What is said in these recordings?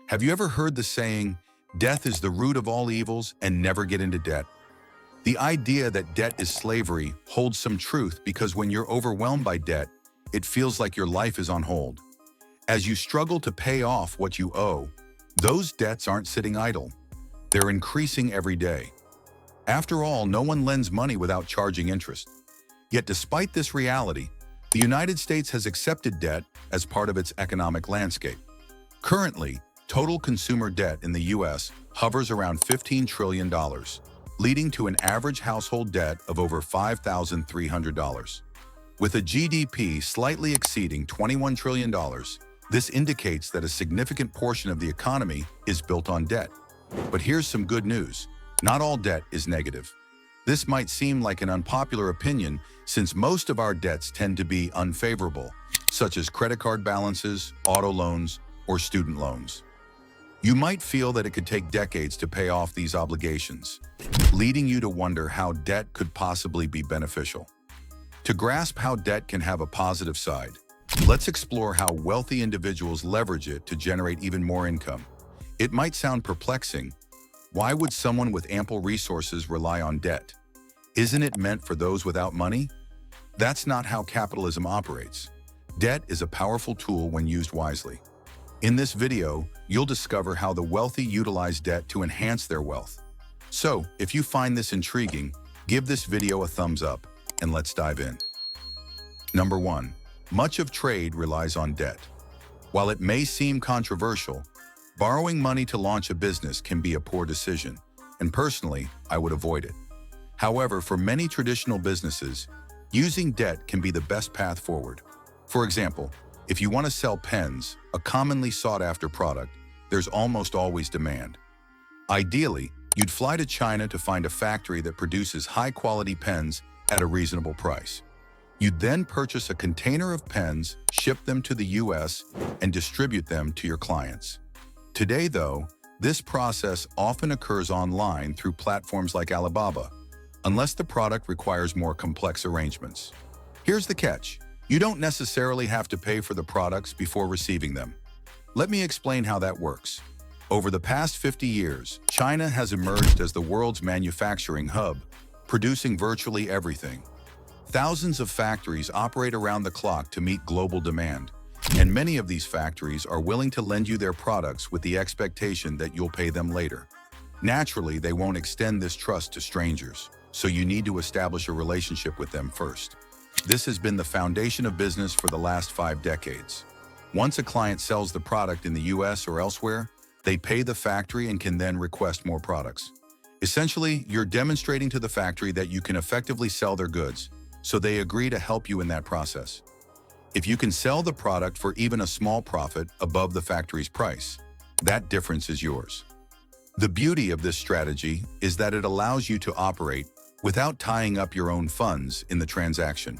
Have you ever heard the saying, death is the root of all evils and never get into debt? The idea that debt is slavery holds some truth because when you're overwhelmed by debt, it feels like your life is on hold. As you struggle to pay off what you owe, those debts aren't sitting idle. They're increasing every day. After all, no one lends money without charging interest. Yet despite this reality, the United States has accepted debt as part of its economic landscape. Currently, total consumer debt in the U.S. hovers around $15 trillion, leading to an average household debt of over $5,300. With a GDP slightly exceeding $21 trillion, this indicates that a significant portion of the economy is built on debt. But here's some good news. Not all debt is negative. This might seem like an unpopular opinion since most of our debts tend to be unfavorable, such as credit card balances, auto loans, or student loans. You might feel that it could take decades to pay off these obligations, leading you to wonder how debt could possibly be beneficial. To grasp how debt can have a positive side, let's explore how wealthy individuals leverage it to generate even more income. It might sound perplexing. Why would someone with ample resources rely on debt? Isn't it meant for those without money? That's not how capitalism operates. Debt is a powerful tool when used wisely. In this video, you'll discover how the wealthy utilize debt to enhance their wealth. So, if you find this intriguing, give this video a thumbs up, and let's dive in. Number 1. Much of trade relies on debt. While it may seem controversial, borrowing money to launch a business can be a poor decision, and personally, I would avoid it. However, for many traditional businesses, using debt can be the best path forward. For example, if you want to sell pens, a commonly sought-after product, there's almost always demand. Ideally, you'd fly to China to find a factory that produces high-quality pens at a reasonable price. You'd then purchase a container of pens, ship them to the US, and distribute them to your clients. Today, though, this process often occurs online through platforms like Alibaba, unless the product requires more complex arrangements. Here's the catch. You don't necessarily have to pay for the products before receiving them. Let me explain how that works. Over the past 50 years, China has emerged as the world's manufacturing hub, producing virtually everything. Thousands of factories operate around the clock to meet global demand, and many of these factories are willing to lend you their products with the expectation that you'll pay them later. Naturally, they won't extend this trust to strangers, so you need to establish a relationship with them first. This has been the foundation of business for the last 5 decades. Once a client sells the product in the US or elsewhere, they pay the factory and can then request more products. Essentially, you're demonstrating to the factory that you can effectively sell their goods, so they agree to help you in that process. If you can sell the product for even a small profit above the factory's price, that difference is yours. The beauty of this strategy is that it allows you to operate without tying up your own funds in the transaction.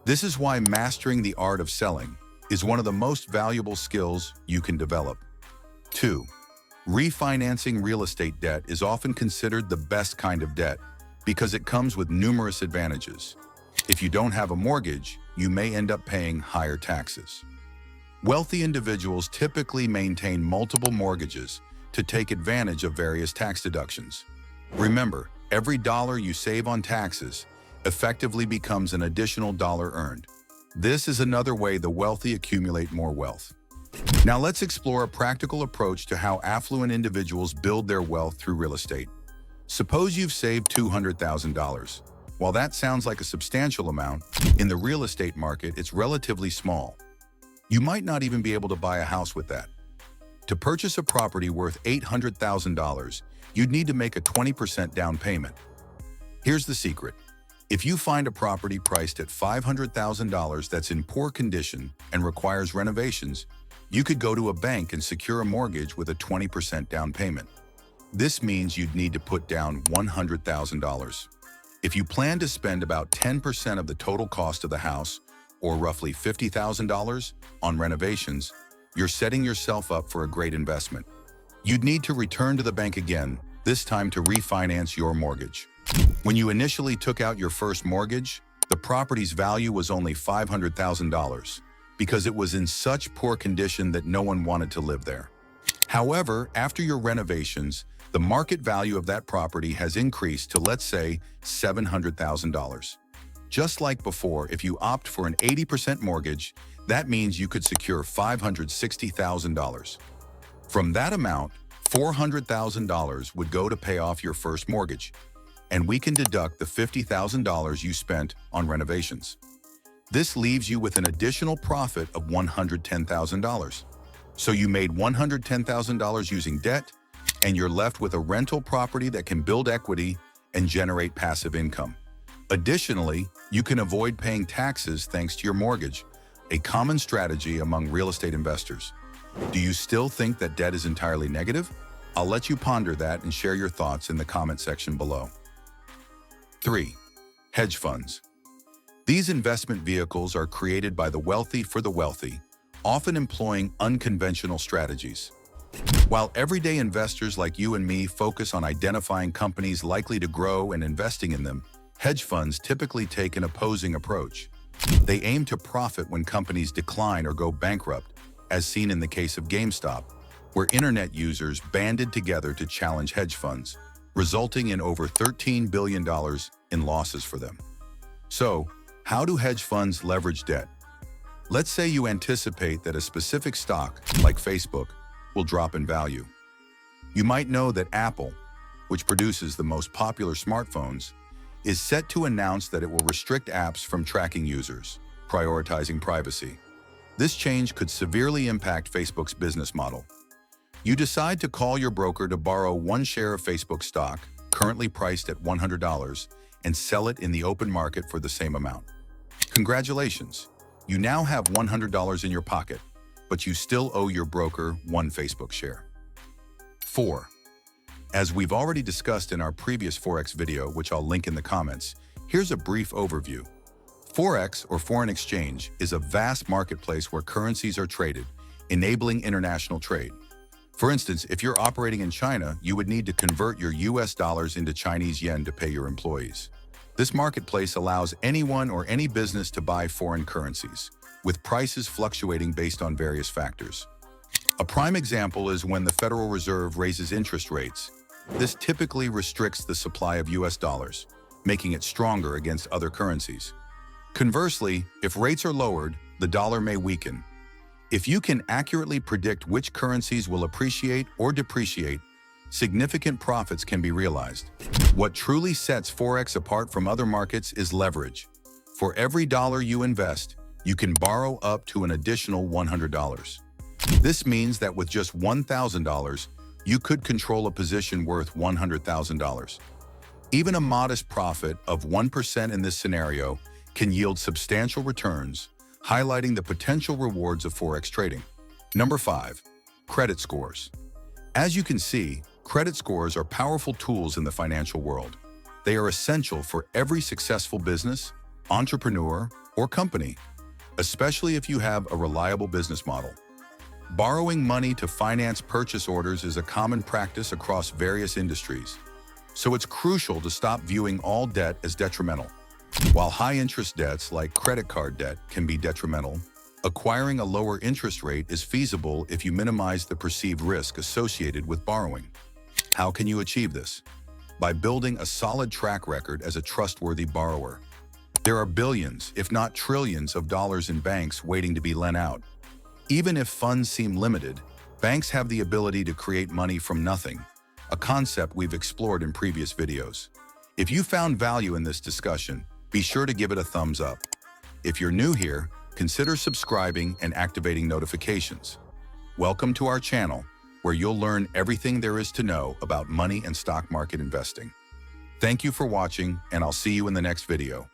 This is why mastering the art of selling is one of the most valuable skills you can develop. 2. Refinancing real estate debt is often considered the best kind of debt because it comes with numerous advantages. If you don't have a mortgage, you may end up paying higher taxes. Wealthy individuals typically maintain multiple mortgages to take advantage of various tax deductions. Remember, every dollar you save on taxes effectively becomes an additional dollar earned. This is another way the wealthy accumulate more wealth. Now let's explore a practical approach to how affluent individuals build their wealth through real estate. Suppose you've saved $200,000. While that sounds like a substantial amount, in the real estate market, it's relatively small. You might not even be able to buy a house with that. To purchase a property worth $800,000, you'd need to make a 20% down payment. Here's the secret. If you find a property priced at $500,000 that's in poor condition and requires renovations, you could go to a bank and secure a mortgage with a 20% down payment. This means you'd need to put down $100,000. If you plan to spend about 10% of the total cost of the house, or roughly $50,000, on renovations, you're setting yourself up for a great investment. You'd need to return to the bank again, this time to refinance your mortgage. When you initially took out your first mortgage, the property's value was only $500,000 because it was in such poor condition that no one wanted to live there. However, after your renovations, the market value of that property has increased to, let's say, $700,000. Just like before, if you opt for an 80% mortgage, that means you could secure $560,000. From that amount, $400,000 would go to pay off your first mortgage, and we can deduct the $50,000 you spent on renovations. This leaves you with an additional profit of $110,000. So you made $110,000 using debt, and you're left with a rental property that can build equity and generate passive income. Additionally, you can avoid paying taxes thanks to your mortgage, a common strategy among real estate investors. Do you still think that debt is entirely negative? I'll let you ponder that and share your thoughts in the comment section below. 3. Hedge funds. These investment vehicles are created by the wealthy for the wealthy, often employing unconventional strategies. While everyday investors like you and me focus on identifying companies likely to grow and investing in them, hedge funds typically take an opposing approach. They aim to profit when companies decline or go bankrupt, as seen in the case of GameStop, where internet users banded together to challenge hedge funds, resulting in over $13 billion in losses for them. So, how do hedge funds leverage debt? Let's say you anticipate that a specific stock, like Facebook, will drop in value. You might know that Apple, which produces the most popular smartphones, is set to announce that it will restrict apps from tracking users, prioritizing privacy. This change could severely impact Facebook's business model. You decide to call your broker to borrow one share of Facebook stock, currently priced at $100, and sell it in the open market for the same amount. Congratulations! You now have $100 in your pocket, but you still owe your broker one Facebook share. 4. As we've already discussed in our previous Forex video, which I'll link in the comments, here's a brief overview. Forex, or foreign exchange, is a vast marketplace where currencies are traded, enabling international trade. For instance, if you're operating in China, you would need to convert your US dollars into Chinese yen to pay your employees. This marketplace allows anyone or any business to buy foreign currencies, with prices fluctuating based on various factors. A prime example is when the Federal Reserve raises interest rates. This typically restricts the supply of US dollars, making it stronger against other currencies. Conversely, if rates are lowered, the dollar may weaken. If you can accurately predict which currencies will appreciate or depreciate, significant profits can be realized. What truly sets Forex apart from other markets is leverage. For every dollar you invest, you can borrow up to an additional $100. This means that with just $1,000, you could control a position worth $100,000. Even a modest profit of 1% in this scenario can yield substantial returns, highlighting the potential rewards of Forex trading. Number 5. Credit scores. As you can see, credit scores are powerful tools in the financial world. They are essential for every successful business, entrepreneur, or company, especially if you have a reliable business model. Borrowing money to finance purchase orders is a common practice across various industries, so it's crucial to stop viewing all debt as detrimental. While high-interest debts like credit card debt can be detrimental, acquiring a lower interest rate is feasible if you minimize the perceived risk associated with borrowing. How can you achieve this? By building a solid track record as a trustworthy borrower. There are billions, if not trillions, of dollars in banks waiting to be lent out. Even if funds seem limited, banks have the ability to create money from nothing, a concept we've explored in previous videos. If you found value in this discussion, be sure to give it a thumbs up. If you're new here, consider subscribing and activating notifications. Welcome to our channel, where you'll learn everything there is to know about money and stock market investing. Thank you for watching, and I'll see you in the next video.